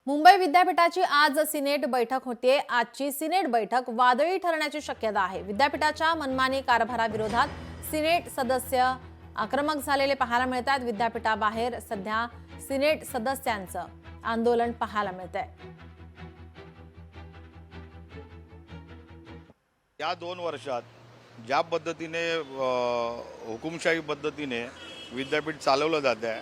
मुंबई विद्यापीठाची आज सिनेट बैठक होते। आजची सिनेट बैठक वादळी ठरण्याची शक्यता आहे। विद्यापीठाच्या मनमानी कारभाराविरोधात सिनेट सदस्य आक्रमक झालेले पाहायला मिळतात। विद्यापीठाबाहेर सध्या सिनेट सदस्यांचं आंदोलन पाहायला मिळतंय। या 2 वर्षात ज्या पद्धतीने हुकुमशाही पद्धतीने विद्यापीठ चालवलं जात आहे,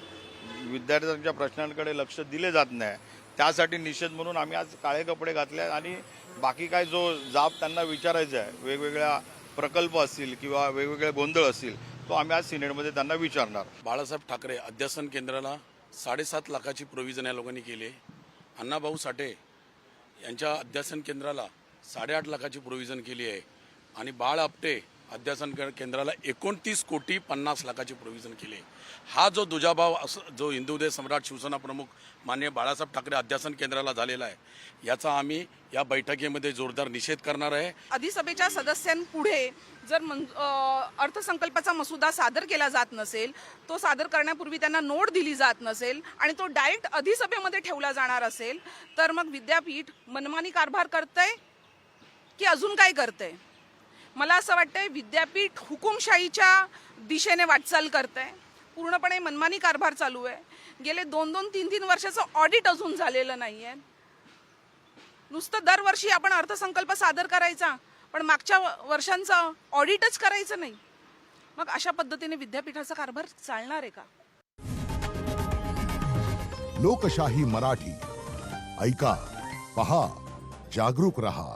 विद्यार्थ्यांच्या प्रश्नांकडे लक्ष दिले जात नाही, त्यासाठी निषेध म्हणून आम्ही आज काळे कपडे घातले आणि बाकी काय जो जाब त्यांना विचारायचा आहे, वेगवेगळ्या प्रकल्प असतील किंवा वेगवेगळे गोंधळ असतील, तो आम्ही आज सिनेटमध्ये त्यांना विचारणार। बाळासाहेब ठाकरे अध्यासन केंद्राला 7.5 लाखाची प्रोव्हिजन या लोकांनी केली। अण्णाभाऊ साठे यांच्या अध्यासन केंद्राला 8.5 लाखाची प्रोव्हिजन केली आहे आणि बाळ आपटे अध्यासन केंद्राला 29 कोटी 50 लाखाची प्रोव्हिजन केली आहे। हा जो दुजाभाव जो हिंदू सम्राट शिवसेना प्रमुख माननीय बाळासाहेब ठाकरे अध्यासन केंद्राला झालेला आहे, याचा आम्ही या बैठकीमध्ये जोरदार निषेध करणार आहे। अधिसभेच्या सदस्यांपुढे जर अर्थसंकल्पाचा मसुदा सादर केला जात नसेल, तो सादर करण्यापूर्वी त्यांना नोट दिली जात नसेल आणि तो डायरेक्ट अधिसभेमध्ये ठेवला जाणार असेल, तर मग विद्यापीठ मनमानी कारभार करतंय की अजून काय करतंय? मला असं वाटतंय विद्यापीठ हुकुमशाहीच्या दिशेने वाटचाल करतंय। पूर्णपणे मनमानी कारभार चालू आहे। गेले 2-2, 3-3 वर्षाचं ऑडिट अजून झालेलं नाहीये। नुसतं दरवर्षी आपण अर्थसंकल्प सादर करायचा, पण मागच्या वर्षांचं ऑडिटच करायचं नाही। मग अशा पद्धतीने विद्यापीठाचा कारभार चालणार आहे का? लोकशाही मराठी ऐका, पहा, जागरूक रहा।